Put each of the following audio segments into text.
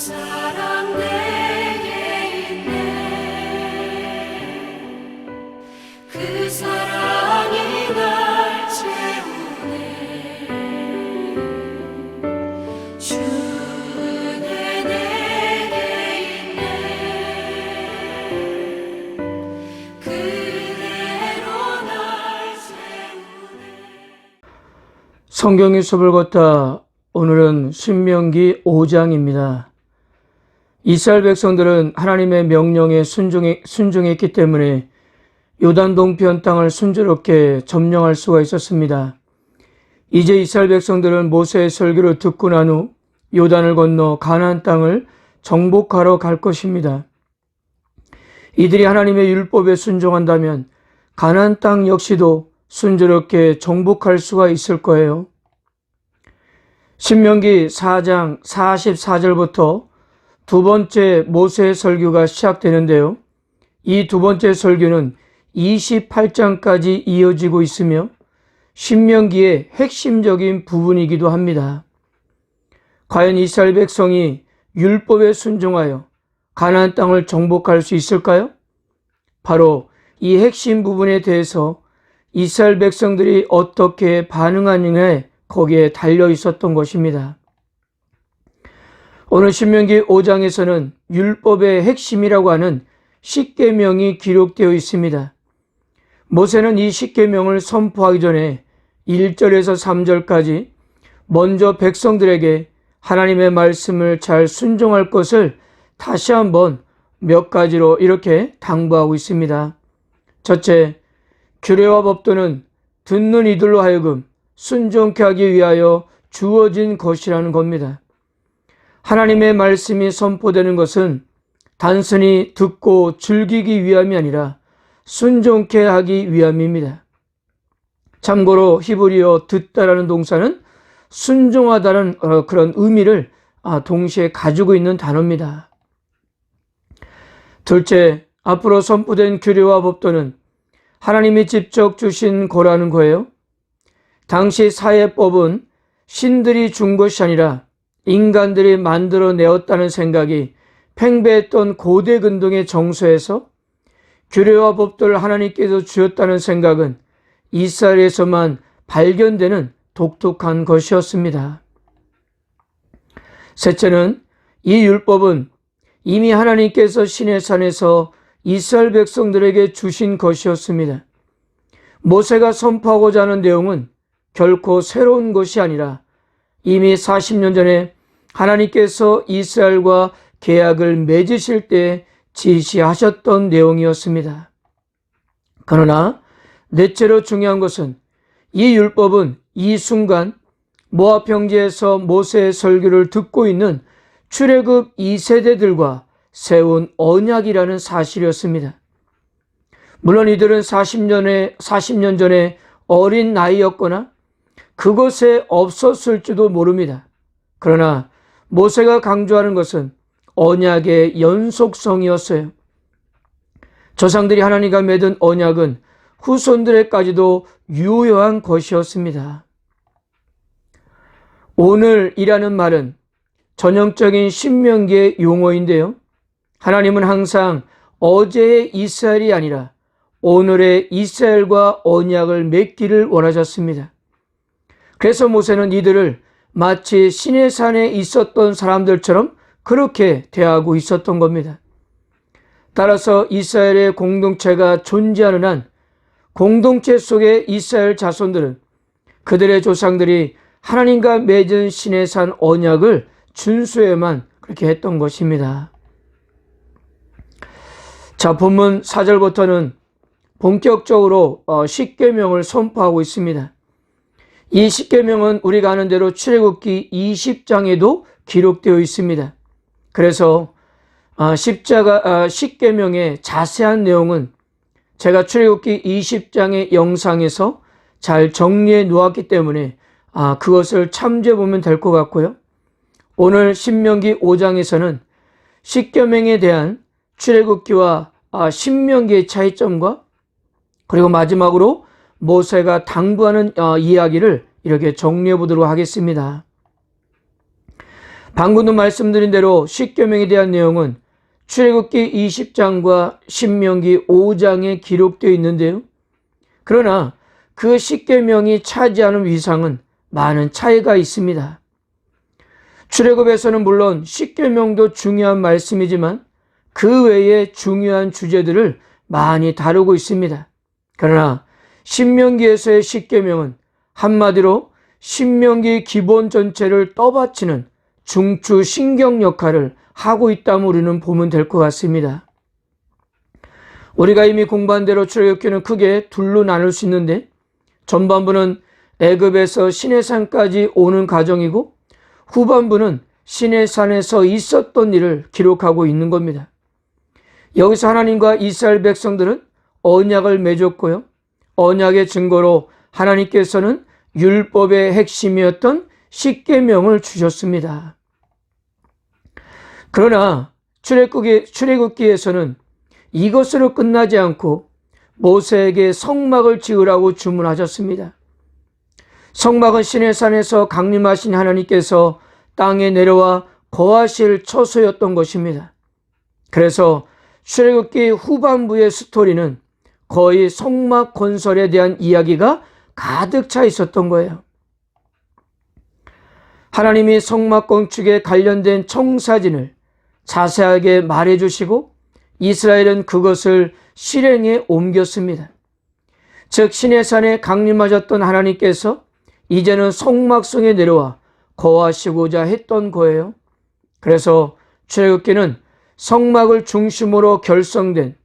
사랑 내게 있네. 그 사랑이 날 채우네. 주는 내게 있네. 그대로 날 채우네. 성경의 숲을 걷다. 오늘은 신명기 5장입니다. 이스라엘 백성들은 하나님의 명령에 순종했기 때문에 요단 동편 땅을 순조롭게 점령할 수가 있었습니다. 이제 이스라엘 백성들은 모세의 설교를 듣고 난 후 요단을 건너 가나안 땅을 정복하러 갈 것입니다. 이들이 하나님의 율법에 순종한다면 가나안 땅 역시도 순조롭게 정복할 수가 있을 거예요. 신명기 4장 44절부터 두 번째 모세의 설교가 시작되는데요. 이 두 번째 설교는 28장까지 이어지고 있으며 신명기의 핵심적인 부분이기도 합니다. 과연 이스라엘 백성이 율법에 순종하여 가나안 땅을 정복할 수 있을까요? 바로 이 핵심 부분에 대해서 이스라엘 백성들이 어떻게 반응하느냐에 거기에 달려 있었던 것입니다. 오늘 신명기 5장에서는 율법의 핵심이라고 하는 십계명이 기록되어 있습니다. 모세는 이 십계명을 선포하기 전에 1절에서 3절까지 먼저 백성들에게 하나님의 말씀을 잘 순종할 것을 다시 한번 몇 가지로 이렇게 당부하고 있습니다. 첫째, 규례와 법도는 듣는 이들로 하여금 순종케 하기 위하여 주어진 것이라는 겁니다. 하나님의 말씀이 선포되는 것은 단순히 듣고 즐기기 위함이 아니라 순종케 하기 위함입니다. 참고로 히브리어 듣다라는 동사는 순종하다는 그런 의미를 동시에 가지고 있는 단어입니다. 둘째, 앞으로 선포된 규례와 법도는 하나님이 직접 주신 거라는 거예요. 당시 사회법은 신들이 준 것이 아니라 인간들이 만들어내었다는 생각이 팽배했던 고대 근동의 정서에서 규례와 법도를 하나님께서 주었다는 생각은 이스라엘에서만 발견되는 독특한 것이었습니다. 셋째는 이 율법은 이미 하나님께서 시내산에서 이스라엘 백성들에게 주신 것이었습니다. 모세가 선포하고자 하는 내용은 결코 새로운 것이 아니라 이미 40년 전에 하나님께서 이스라엘과 계약을 맺으실 때 지시하셨던 내용이었습니다. 그러나 넷째로 중요한 것은 이 율법은 이 순간 모압 평지에서 모세의 설교를 듣고 있는 출애굽 2세대들과 세운 언약이라는 사실이었습니다. 물론 이들은 40년 전에 어린 나이였거나 그곳에 없었을지도 모릅니다. 그러나 모세가 강조하는 것은 언약의 연속성이었어요. 조상들이 하나님과 맺은 언약은 후손들에까지도 유효한 것이었습니다. 오늘이라는 말은 전형적인 신명기의 용어인데요. 하나님은 항상 어제의 이스라엘이 아니라 오늘의 이스라엘과 언약을 맺기를 원하셨습니다. 그래서 모세는 이들을 마치 시내산에 있었던 사람들처럼 그렇게 대하고 있었던 겁니다. 따라서 이스라엘의 공동체가 존재하는 한 공동체 속의 이스라엘 자손들은 그들의 조상들이 하나님과 맺은 시내산 언약을 준수해야만 그렇게 했던 것입니다. 자, 본문 4절부터는 본격적으로 십계명을 선포하고 있습니다. 이 십계명은 우리가 아는 대로 출애굽기 20장에도 기록되어 있습니다. 그래서 십계명의 자세한 내용은 제가 출애굽기 20장의 영상에서 잘 정리해 놓았기 때문에 그것을 참조해 보면 될 것 같고요. 오늘 신명기 5장에서는 십계명에 대한 출애굽기와 신명기의 차이점과 그리고 마지막으로 모세가 당부하는 이야기를 이렇게 정리해 보도록 하겠습니다. 방금도 말씀드린 대로 십계명에 대한 내용은 출애굽기 20장과 신명기 5장에 기록되어 있는데요. 그러나 그 십계명이 차지하는 위상은 많은 차이가 있습니다. 출애굽에서는 물론 십계명도 중요한 말씀이지만 그 외에 중요한 주제들을 많이 다루고 있습니다. 그러나 신명기에서의 십계명은 한마디로 신명기 기본 전체를 떠받치는 중추 신경 역할을 하고 있다면 우리는 보면 될 것 같습니다. 우리가 이미 공부한 대로 출애굽기는 크게 둘로 나눌 수 있는데 전반부는 애굽에서 시내산까지 오는 과정이고 후반부는 시내산에서 있었던 일을 기록하고 있는 겁니다. 여기서 하나님과 이스라엘 백성들은 언약을 맺었고요. 언약의 증거로 하나님께서는 율법의 핵심이었던 십계명을 주셨습니다. 그러나 출애굽기에서는 이것으로 끝나지 않고 모세에게 성막을 지으라고 주문하셨습니다. 성막은 시내산에서 강림하신 하나님께서 땅에 내려와 거하실 처소였던 것입니다. 그래서 출애굽기 후반부의 스토리는 거의 성막 건설에 대한 이야기가 가득 차 있었던 거예요. 하나님이 성막 건축에 관련된 청사진을 자세하게 말해주시고 이스라엘은 그것을 실행에 옮겼습니다. 즉 시내산에 강림하셨던 하나님께서 이제는 성막성에 내려와 거하시고자 했던 거예요. 그래서 출애굽기는 성막을 중심으로 결성된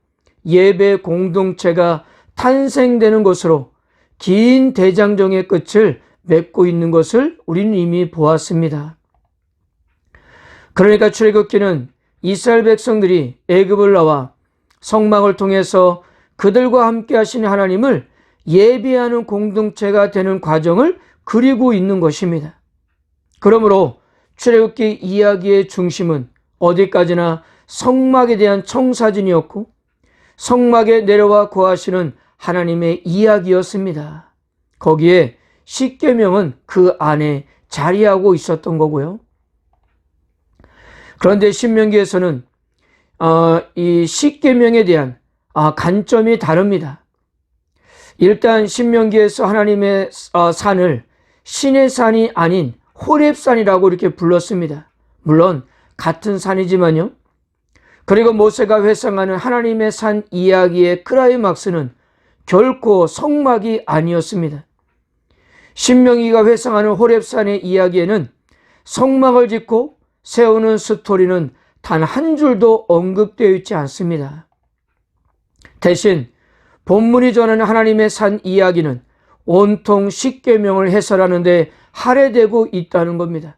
예배 공동체가 탄생되는 것으로 긴 대장정의 끝을 맺고 있는 것을 우리는 이미 보았습니다. 그러니까 출애굽기는 이스라엘 백성들이 애굽을 나와 성막을 통해서 그들과 함께 하신 하나님을 예배하는 공동체가 되는 과정을 그리고 있는 것입니다. 그러므로 출애굽기 이야기의 중심은 어디까지나 성막에 대한 청사진이었고 성막에 내려와 거하시는 하나님의 이야기였습니다. 거기에 십계명은 그 안에 자리하고 있었던 거고요. 그런데 신명기에서는 이 십계명에 대한 관점이 다릅니다. 일단 신명기에서 하나님의 산을 신의 산이 아닌 호렙산이라고 이렇게 불렀습니다. 물론 같은 산이지만요. 그리고 모세가 회상하는 하나님의 산 이야기의 클라이막스는 결코 성막이 아니었습니다. 신명기가 회상하는 호렙산의 이야기에는 성막을 짓고 세우는 스토리는 단 한 줄도 언급되어 있지 않습니다. 대신 본문이 전하는 하나님의 산 이야기는 온통 십계명을 해설하는 데 할애되고 있다는 겁니다.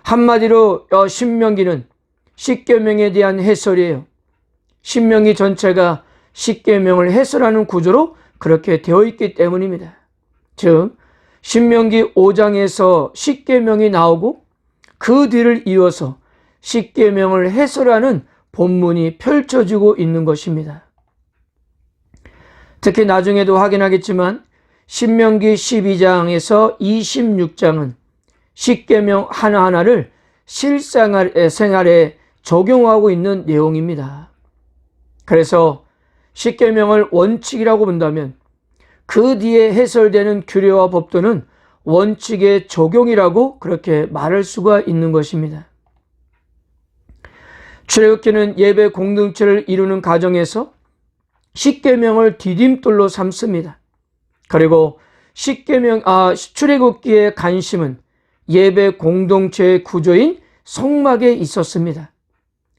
한마디로 신명기는 십계명에 대한 해설이에요. 신명기 전체가 십계명을 해설하는 구조로 그렇게 되어 있기 때문입니다. 즉 신명기 5장에서 십계명이 나오고 그 뒤를 이어서 십계명을 해설하는 본문이 펼쳐지고 있는 것입니다. 특히 나중에도 확인하겠지만 신명기 12장에서 26장은 십계명 하나하나를 실생활에 적용하고 있는 내용입니다. 그래서 십계명을 원칙이라고 본다면 그 뒤에 해설되는 규례와 법도는 원칙의 적용이라고 그렇게 말할 수가 있는 것입니다. 출애굽기는 예배 공동체를 이루는 과정에서 십계명을 디딤돌로 삼습니다. 그리고 출애굽기의 관심은 예배 공동체의 구조인 성막에 있었습니다.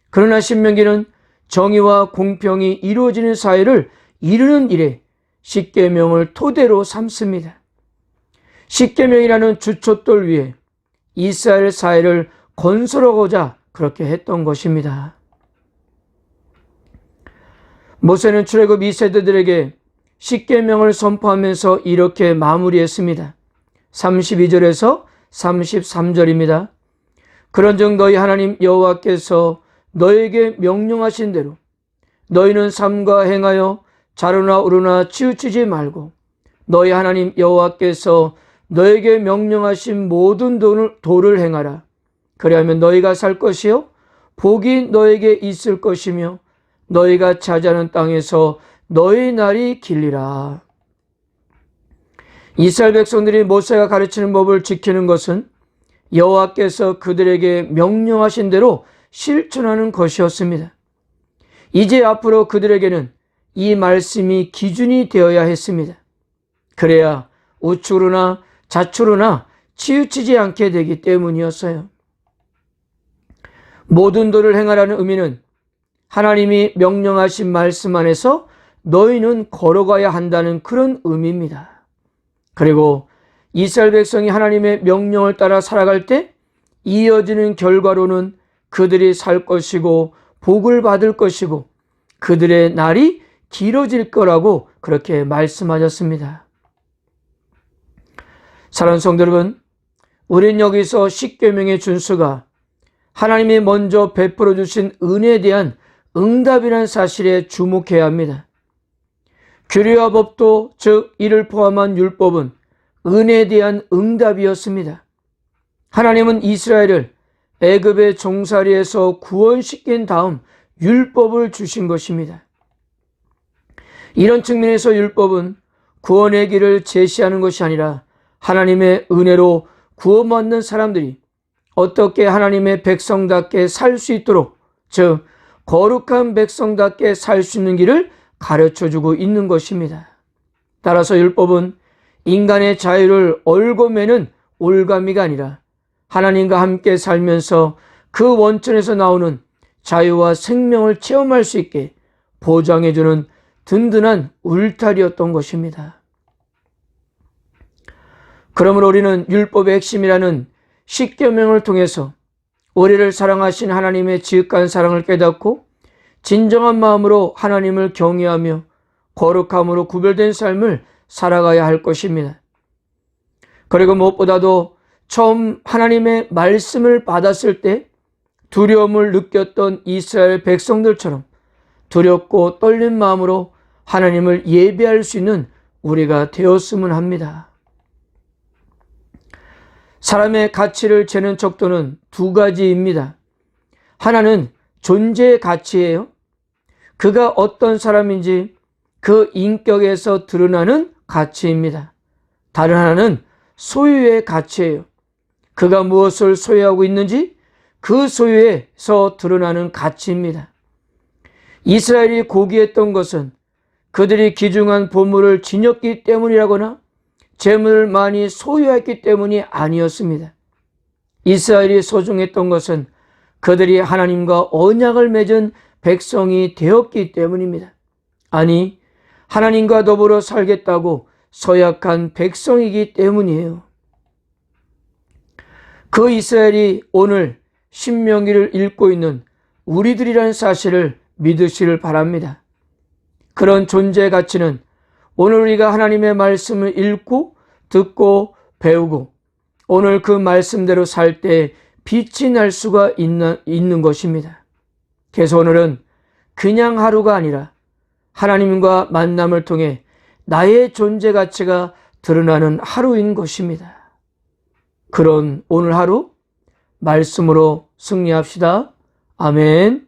그러나 신명기는 정의와 공평이 이루어지는 사회를 이루는 일에 십계명을 토대로 삼습니다. 십계명이라는 주춧돌 위에 이스라엘 사회를 건설하고자 그렇게 했던 것입니다. 모세는 출애굽 2세대들에게 십계명을 선포하면서 이렇게 마무리했습니다. 32절에서 33절입니다. 그런즉 너희 하나님 여호와께서 너에게 명령하신 대로 너희는 삼가 행하여 좌로나 우로나 치우치지 말고 너희 하나님 여호와께서 너에게 명령하신 모든 도를 행하라. 그리하면 너희가 살 것이요 복이 너에게 있을 것이며 너희가 차지하는 땅에서 너희 날이 길리라. 이스라엘 백성들이 모세가 가르치는 법을 지키는 것은 여호와께서 그들에게 명령하신 대로 실천하는 것이었습니다. 이제 앞으로 그들에게는 이 말씀이 기준이 되어야 했습니다. 그래야 우측으로나 좌측으로나 치우치지 않게 되기 때문이었어요. 모든 도를 행하라는 의미는 하나님이 명령하신 말씀 안에서 너희는 걸어가야 한다는 그런 의미입니다. 그리고 이스라엘 백성이 하나님의 명령을 따라 살아갈 때 이어지는 결과로는 그들이 살 것이고 복을 받을 것이고 그들의 날이 길어질 거라고 그렇게 말씀하셨습니다. 사랑하는 성도 여러분, 우린 여기서 십계명의 준수가 하나님이 먼저 베풀어 주신 은혜에 대한 응답이라는 사실에 주목해야 합니다. 규례와 법도, 즉 이를 포함한 율법은 은혜에 대한 응답이었습니다. 하나님은 이스라엘을 애굽의 종살이에서 구원시킨 다음 율법을 주신 것입니다. 이런 측면에서 율법은 구원의 길을 제시하는 것이 아니라 하나님의 은혜로 구원받는 사람들이 어떻게 하나님의 백성답게 살 수 있도록, 즉 거룩한 백성답게 살 수 있는 길을 가르쳐주고 있는 것입니다. 따라서 율법은 인간의 자유를 얽어매는 올가미가 아니라 하나님과 함께 살면서 그 원천에서 나오는 자유와 생명을 체험할 수 있게 보장해주는 든든한 울타리였던 것입니다. 그러므로 우리는 율법의 핵심이라는 십계명을 통해서 우리를 사랑하신 하나님의 지극한 사랑을 깨닫고 진정한 마음으로 하나님을 경외하며 거룩함으로 구별된 삶을 살아가야 할 것입니다. 그리고 무엇보다도 처음 하나님의 말씀을 받았을 때 두려움을 느꼈던 이스라엘 백성들처럼 두렵고 떨린 마음으로 하나님을 예배할 수 있는 우리가 되었으면 합니다. 사람의 가치를 재는 척도는 두 가지입니다. 하나는 존재의 가치예요. 그가 어떤 사람인지 그 인격에서 드러나는 가치입니다. 다른 하나는 소유의 가치예요. 그가 무엇을 소유하고 있는지 그 소유에서 드러나는 가치입니다. 이스라엘이 고귀했던 것은 그들이 귀중한 보물을 지녔기 때문이라거나 재물을 많이 소유했기 때문이 아니었습니다. 이스라엘이 소중했던 것은 그들이 하나님과 언약을 맺은 백성이 되었기 때문입니다. 아니, 하나님과 더불어 살겠다고 서약한 백성이기 때문이에요. 그 이스라엘이 오늘 신명기를 읽고 있는 우리들이라는 사실을 믿으시길 바랍니다. 그런 존재의 가치는 오늘 우리가 하나님의 말씀을 읽고 듣고 배우고 오늘 그 말씀대로 살 때 빛이 날 수가 있는 것입니다. 그래서 오늘은 그냥 하루가 아니라 하나님과 만남을 통해 나의 존재 가치가 드러나는 하루인 것입니다. 그런 오늘 하루 말씀으로 승리합시다. 아멘.